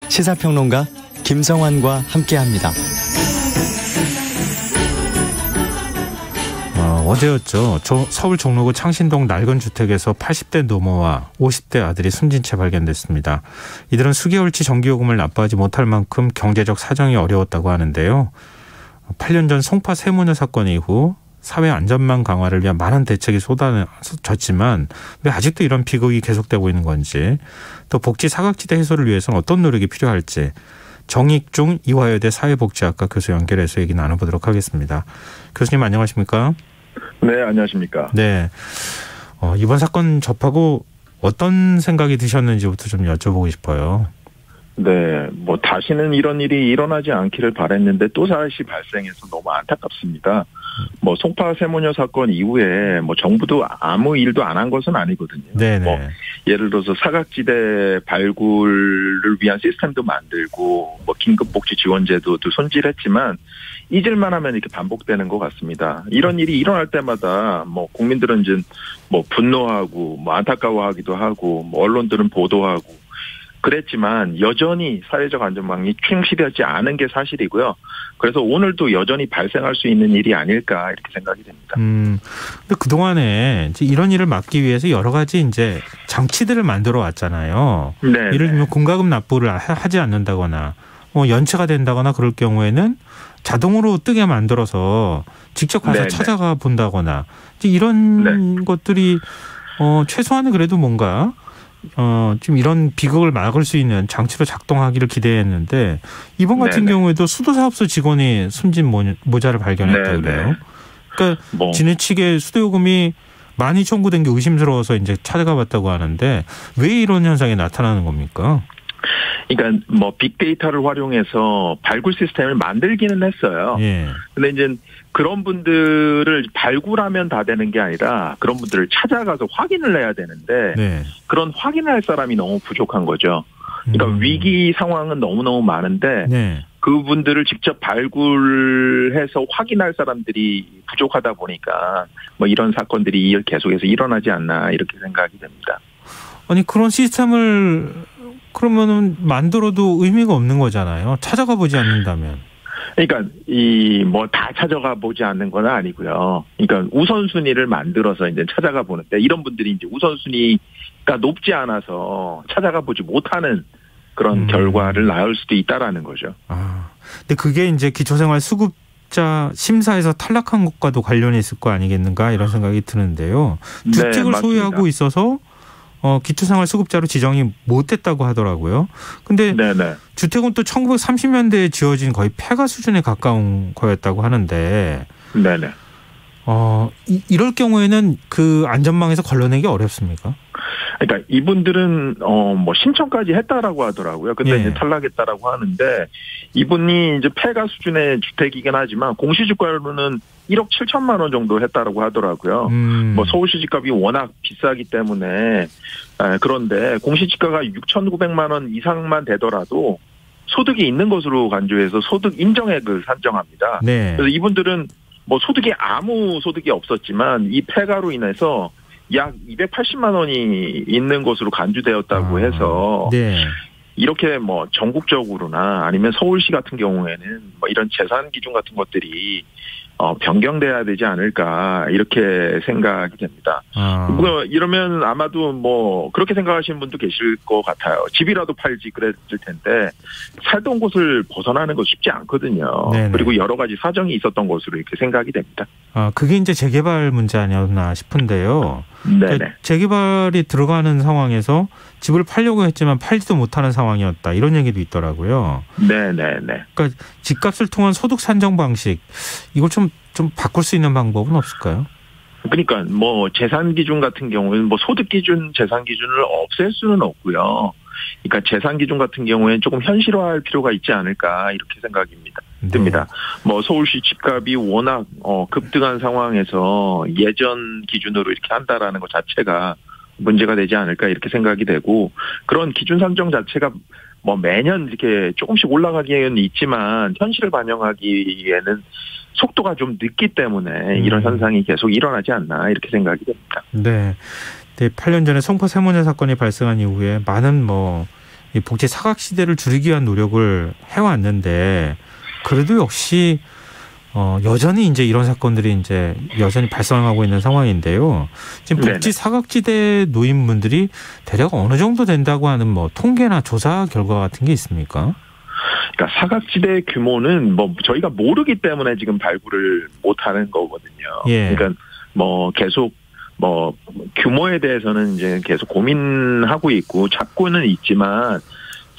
시사평론가 김성환과 함께합니다. 어제였죠. 서울 종로구 창신동 낡은 주택에서 80대 노모와 50대 아들이 숨진 채 발견됐습니다. 이들은 수개월치 전기요금을 납부하지 못할 만큼 경제적 사정이 어려웠다고 하는데요. 8년 전 송파 세무녀 사건 이후 사회 안전망 강화를 위한 많은 대책이 쏟아졌지만 왜 아직도 이런 비극이 계속되고 있는 건지, 또 복지 사각지대 해소를 위해서는 어떤 노력이 필요할지 정익중 이화여대 사회복지학과 교수 연결해서 얘기 나눠보도록 하겠습니다. 교수님 안녕하십니까? 네, 안녕하십니까? 네, 이번 사건 접하고 어떤 생각이 드셨는지부터 좀 여쭤보고 싶어요. 네, 다시는 이런 일이 일어나지 않기를 바랬는데 또다시 발생해서 너무 안타깝습니다. 송파 세무녀 사건 이후에 정부도 아무 일도 안 한 것은 아니거든요. 네네. 예를 들어서 사각지대 발굴을 위한 시스템도 만들고 긴급복지 지원제도도 손질했지만 잊을만 하면 이렇게 반복되는 것 같습니다. 이런 일이 일어날 때마다 국민들은 이제 분노하고 안타까워하기도 하고 언론들은 보도하고 그랬지만 여전히 사회적 안전망이 충실하지 않은 게 사실이고요. 그래서 오늘도 여전히 발생할 수 있는 일이 아닐까 이렇게 생각이 됩니다. 근데 그동안에 이제 이런 일을 막기 위해서 여러 가지 이제 장치들을 만들어 왔잖아요. 네. 예를 들면 공과금 납부를 하지 않는다거나 연체가 된다거나 그럴 경우에는 자동으로 뜨게 만들어서 직접 가서 찾아가 본다거나 이런 것들이 최소한은 그래도 뭔가 좀 이런 비극을 막을 수 있는 장치로 작동하기를 기대했는데 이번 같은 경우에도 수도사업소 직원이 숨진 모자를 발견했다고 그래요. 그러니까 지나치게 수도요금이 많이 청구된 게 의심스러워서 이제 찾아가 봤다고 하는데 왜 이런 현상이 나타나는 겁니까? 그러니까 빅데이터를 활용해서 발굴 시스템을 만들기는 했어요. 예. 근데 이제 그런 분들을 발굴하면 다 되는 게 아니라 그런 분들을 찾아가서 확인을 해야 되는데 네. 그런 확인을 할 사람이 너무 부족한 거죠. 그러니까 위기 상황은 너무너무 많은데 네. 그분들을 직접 발굴해서 확인할 사람들이 부족하다 보니까 이런 사건들이 계속해서 일어나지 않나 이렇게 생각이 됩니다. 아니 그런 시스템을 그러면은 만들어도 의미가 없는 거잖아요. 찾아가 보지 않는다면. 그러니까 다 찾아가 보지 않는 건 아니고요. 그러니까 우선순위를 만들어서 이제 찾아가 보는데 이런 분들이 이제 우선순위가 높지 않아서 찾아가 보지 못하는 그런 결과를 낳을 수도 있다라는 거죠. 근데 그게 이제 기초생활수급자 심사에서 탈락한 것과도 관련이 있을 거 아니겠는가 이런 생각이 드는데요. 주택을 소유하고 있어서 기초생활수급자로 지정이 못됐다고 하더라고요. 근데 주택은 또 1930년대에 지어진 거의 폐가 수준에 가까운 거였다고 하는데 네네. 이럴 경우에는 그 안전망에서 걸러내기 어렵습니까? 그러니까 이분들은 신청까지 했다라고 하더라고요. 근데 이제 탈락했다라고 하는데 이분이 이제 폐가 수준의 주택이긴 하지만 공시지가로는 1억 7천만 원 정도 했다라고 하더라고요. 서울시 집값이 워낙 비싸기 때문에 그런데 공시지가가 6,900만 원 이상만 되더라도 소득이 있는 것으로 간주해서 소득 인정액을 산정합니다. 네. 그래서 이분들은 소득이 아무 소득이 없었지만 이 폐가로 인해서 약 280만 원이 있는 것으로 간주되었다고 해서 이렇게 전국적으로나 아니면 서울시 같은 경우에는 이런 재산 기준 같은 것들이 변경돼야 되지 않을까 이렇게 생각이 됩니다. 이러면 아마도 그렇게 생각하시는 분도 계실 것 같아요. 집이라도 팔지 그랬을 텐데 살던 곳을 벗어나는 거 쉽지 않거든요. 네네. 그리고 여러 가지 사정이 있었던 것으로 이렇게 생각이 됩니다. 그게 이제 재개발 문제 아니었나 싶은데요. 네네. 재개발이 들어가는 상황에서 집을 팔려고 했지만 팔지도 못하는 상황이었다 이런 얘기도 있더라고요. 네네네. 그러니까 집값을 통한 소득 산정 방식 이걸 좀 바꿀 수 있는 방법은 없을까요? 그러니까 재산 기준 같은 경우는 소득 기준, 재산 기준을 없앨 수는 없고요. 그러니까 재산 기준 같은 경우에는 조금 현실화할 필요가 있지 않을까 이렇게 생각입니다. 듭니다. 서울시 집값이 워낙 급등한 상황에서 예전 기준으로 이렇게 한다라는 것 자체가 문제가 되지 않을까 이렇게 생각이 되고 그런 기준 산정 자체가 매년 이렇게 조금씩 올라가기에는 있지만 현실을 반영하기에는 속도가 좀 늦기 때문에 이런 현상이 계속 일어나지 않나 이렇게 생각이 됩니다. 네. 8년 전에 송파 세무녀 사건이 발생한 이후에 많은 이 복지 사각 지대를 줄이기 위한 노력을 해왔는데 그래도 역시 여전히 이제 이런 사건들이 이제 여전히 발생하고 있는 상황인데요. 지금 복지 사각지대 노인분들이 대략 어느 정도 된다고 하는 뭐 통계나 조사 결과 같은 게 있습니까? 그러니까 사각지대 규모는 뭐 저희가 모르기 때문에 지금 발굴을 못하는 거거든요. 예. 그러니까 뭐 계속 뭐 규모에 대해서는 이제 계속 고민하고 있고 찾고는 있지만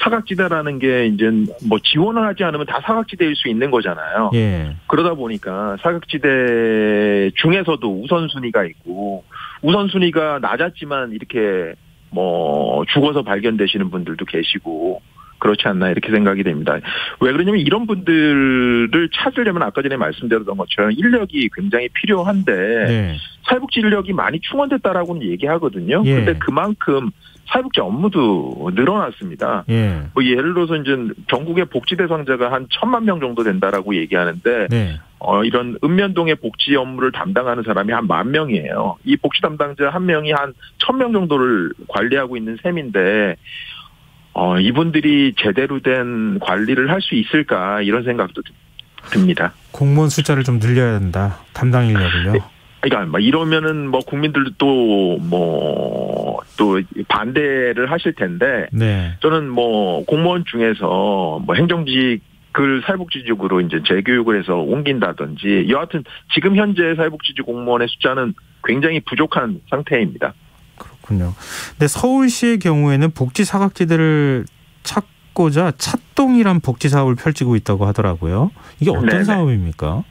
사각지대라는 게 이제 뭐 지원을 하지 않으면 다 사각지대일 수 있는 거잖아요. 예. 그러다 보니까 사각지대 중에서도 우선순위가 있고 우선순위가 낮았지만 이렇게 뭐 죽어서 발견되시는 분들도 계시고 그렇지 않나 이렇게 생각이 됩니다. 왜 그러냐면 이런 분들을 찾으려면 아까 전에 말씀드렸던 것처럼 인력이 굉장히 필요한데 네. 사회복지 인력이 많이 충원됐다라고는 얘기하거든요. 예. 그런데 그만큼 사회복지 업무도 늘어났습니다. 예. 뭐 예를 들어서 이제 전국의 복지 대상자가 한 1,000만 명 정도 된다라고 얘기하는데 네. 이런 읍면동의 복지 업무를 담당하는 사람이 한 10,000명이에요. 이 복지 담당자 한 명이 한 1,000명 정도를 관리하고 있는 셈인데 이분들이 제대로 된 관리를 할 수 있을까 이런 생각도 듭니다. 공무원 숫자를 좀 늘려야 된다. 담당 인력을요. 그러니까 막 이러면은 뭐 국민들도 또 반대를 하실 텐데 네. 저는 뭐 공무원 중에서 뭐 행정직을 사회복지직으로 이제 재교육을 해서 옮긴다든지 여하튼 지금 현재 사회복지직 공무원의 숫자는 굉장히 부족한 상태입니다. 그렇군요. 근데 서울시의 경우에는 복지 사각지대를 찾고자 찾동이란 복지 사업을 펼치고 있다고 하더라고요. 이게 어떤 네네. 사업입니까?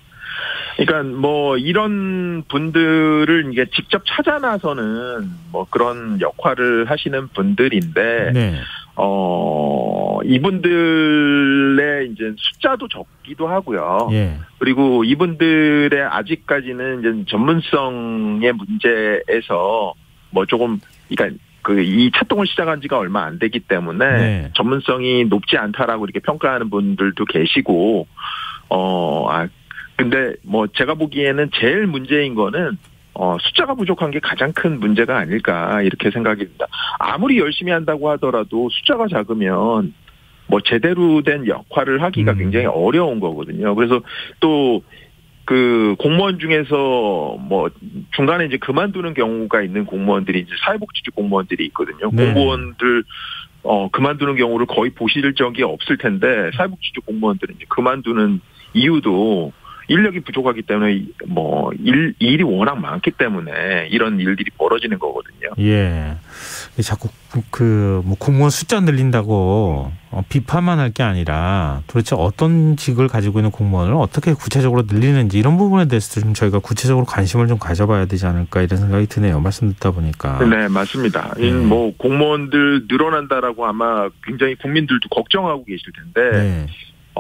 그러니까 뭐 이런 분들을 이게 직접 찾아 나서는 뭐 그런 역할을 하시는 분들인데 네. 이분들의 이제 숫자도 적기도 하고요. 예. 그리고 이분들의 아직까지는 이제 전문성의 문제에서 뭐 조금 그러니까 이 찾동을 시작한 지가 얼마 안 되기 때문에 네. 전문성이 높지 않다라고 이렇게 평가하는 분들도 계시고 근데 뭐 제가 보기에는 제일 문제인 거는 숫자가 부족한 게 가장 큰 문제가 아닐까 이렇게 생각이 듭니다. 아무리 열심히 한다고 하더라도 숫자가 작으면 뭐 제대로 된 역할을 하기가 굉장히 어려운 거거든요. 그래서 또 그 공무원 중에서 뭐 중간에 이제 그만두는 경우가 있는 공무원들이 이제 사회복지직 공무원들이 있거든요. 네. 공무원들 그만두는 경우를 거의 보실 적이 없을 텐데 사회복지직 공무원들은 이제 그만두는 이유도 인력이 부족하기 때문에 뭐 일이 워낙 많기 때문에 이런 일들이 벌어지는 거거든요. 예. 자꾸 뭐 공무원 숫자 늘린다고 비판만 할 게 아니라 도대체 어떤 직을 가지고 있는 공무원을 어떻게 구체적으로 늘리는지 이런 부분에 대해서 좀 저희가 구체적으로 관심을 좀 가져봐야 되지 않을까 이런 생각이 드네요. 말씀 듣다 보니까. 네, 맞습니다. 뭐 공무원들 늘어난다라고 아마 굉장히 국민들도 걱정하고 계실 텐데. 네.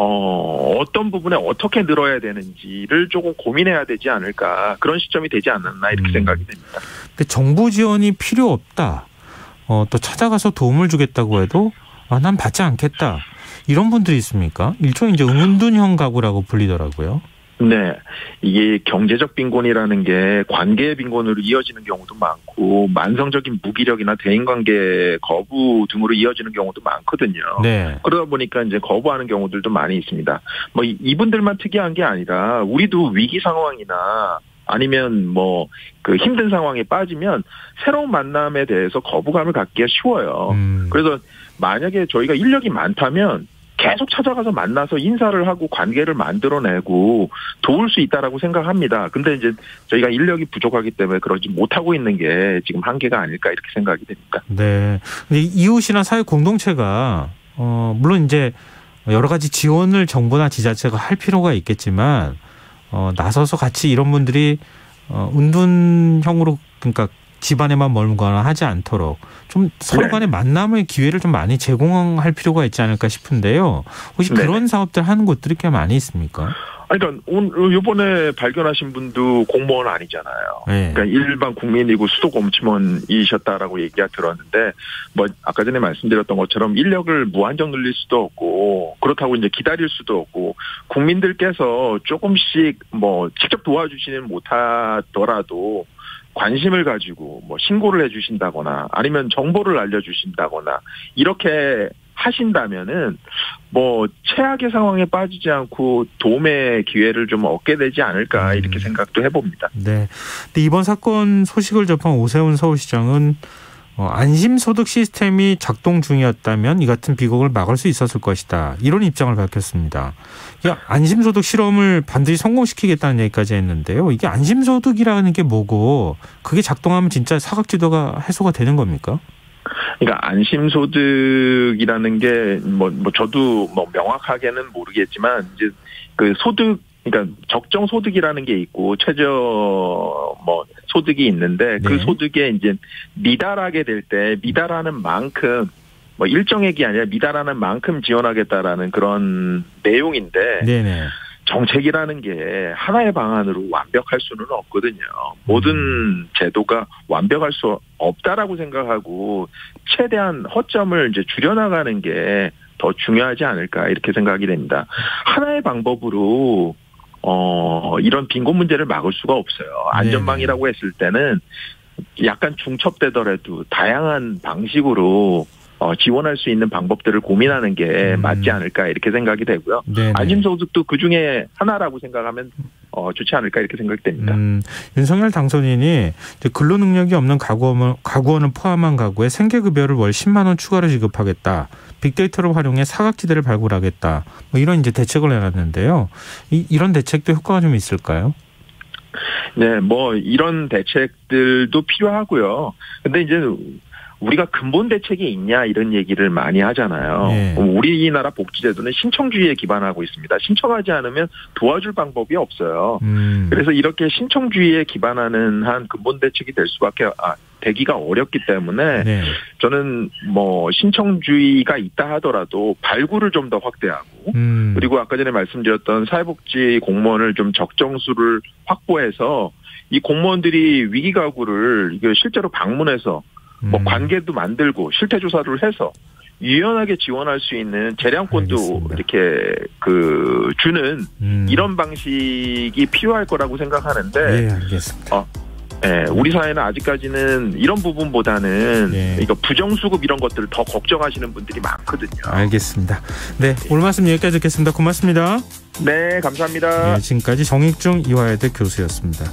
어떤 부분에 어떻게 늘어야 되는지를 조금 고민해야 되지 않을까 그런 시점이 되지 않았나 이렇게 생각이 됩니다. 근데 정부 지원이 필요 없다. 또 찾아가서 도움을 주겠다고 해도 난 받지 않겠다. 이런 분들이 있습니까? 일종의 이제 은둔형 가구라고 불리더라고요. 네. 이게 경제적 빈곤이라는 게 관계의 빈곤으로 이어지는 경우도 많고 만성적인 무기력이나 대인관계 거부 등으로 이어지는 경우도 많거든요. 네. 그러다 보니까 이제 거부하는 경우들도 많이 있습니다. 뭐 이분들만 특이한 게 아니라 우리도 위기 상황이나 아니면 뭐 그 힘든 상황에 빠지면 새로운 만남에 대해서 거부감을 갖기가 쉬워요. 그래서 만약에 저희가 인력이 많다면 계속 찾아가서 만나서 인사를 하고 관계를 만들어내고 도울 수 있다라고 생각합니다. 근데 이제 저희가 인력이 부족하기 때문에 그러지 못하고 있는 게 지금 한계가 아닐까 이렇게 생각이 됩니다. 네. 근데 이웃이나 사회 공동체가 물론 이제 여러 가지 지원을 정부나 지자체가 할 필요가 있겠지만 나서서 같이 이런 분들이 은둔형으로 그러니까 집안에만 머물거나 하지 않도록 좀 서로 간의 만남의 기회를 좀 많이 제공할 필요가 있지 않을까 싶은데요. 혹시 그런 사업들 하는 곳들이 꽤 많이 있습니까? 그러니까 오늘 이번에 발견하신 분도 공무원 아니잖아요. 네. 그러니까 일반 국민이고 수도검침원이셨다라고 얘기가 들었는데 뭐 아까 전에 말씀드렸던 것처럼 인력을 무한정 늘릴 수도 없고 그렇다고 이제 기다릴 수도 없고 국민들께서 조금씩 뭐 직접 도와주지는 못하더라도 관심을 가지고 뭐 신고를 해주신다거나 아니면 정보를 알려주신다거나 이렇게 하신다면은 뭐 최악의 상황에 빠지지 않고 도움의 기회를 좀 얻게 되지 않을까 이렇게 생각도 해봅니다. 네. 근데 이번 사건 소식을 접한 오세훈 서울시장은 안심소득 시스템이 작동 중이었다면 이 같은 비극을 막을 수 있었을 것이다. 이런 입장을 밝혔습니다. 안심소득 실험을 반드시 성공시키겠다는 얘기까지 했는데요. 이게 안심소득이라는 게 뭐고 그게 작동하면 진짜 사각지대가 해소가 되는 겁니까? 그러니까 안심소득이라는 게 저도 명확하게는 모르겠지만 이제 그 소득 그러니까 적정 소득이라는 게 있고 최저 소득이 있는데 그 소득에 이제 미달하게 될 때 미달하는 만큼 일정액이 아니라 미달하는 만큼 지원하겠다라는 그런 내용인데 네네. 정책이라는 게 하나의 방안으로 완벽할 수는 없거든요. 모든 제도가 완벽할 수 없다라고 생각하고 최대한 허점을 이제 줄여나가는 게 더 중요하지 않을까 이렇게 생각이 됩니다. 하나의 방법으로 이런 빈곤 문제를 막을 수가 없어요. 안전망이라고 했을 때는 약간 중첩되더라도 다양한 방식으로 지원할 수 있는 방법들을 고민하는 게 맞지 않을까 이렇게 생각이 되고요. 안심소득도 그중에 하나라고 생각하면 좋지 않을까 이렇게 생각이 됩니다. 윤석열 당선인이 근로능력이 없는 가구원을 포함한 가구에 생계급여를 월 10만 원 추가로 지급하겠다. 빅데이터를 활용해 사각지대를 발굴하겠다. 이런 이제 대책을 내놨는데요. 이런 대책도 효과가 좀 있을까요? 네, 이런 대책들도 필요하고요. 근데 이제 우리가 근본 대책이 있냐 이런 얘기를 많이 하잖아요. 우리나라 복지제도는 신청주의에 기반하고 있습니다. 신청하지 않으면 도와줄 방법이 없어요. 그래서 이렇게 신청주의에 기반하는 한 근본 대책이 될 수밖에 되기가 어렵기 때문에 저는 신청주의가 있다 하더라도 발굴을 좀 더 확대하고 그리고 아까 전에 말씀드렸던 사회복지 공무원을 좀 적정수를 확보해서 이 공무원들이 위기 가구를 실제로 방문해서 관계도 만들고 실태 조사를 해서 유연하게 지원할 수 있는 재량권도 알겠습니다. 이렇게 주는 이런 방식이 필요할 거라고 생각하는데. 네, 알겠습니다. 우리 사회는 아직까지는 이런 부분보다는 이거 부정수급 이런 것들을 더 걱정하시는 분들이 많거든요. 알겠습니다. 네, 오늘 말씀 여기까지 듣겠습니다. 고맙습니다. 네, 감사합니다. 네, 지금까지 정익중 이화여대 교수였습니다.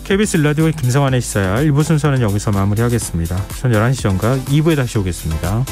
KBS 라디오 김성환의 시사야 1부 순서는 여기서 마무리하겠습니다. 전 11시 전과 2부에 다시 오겠습니다.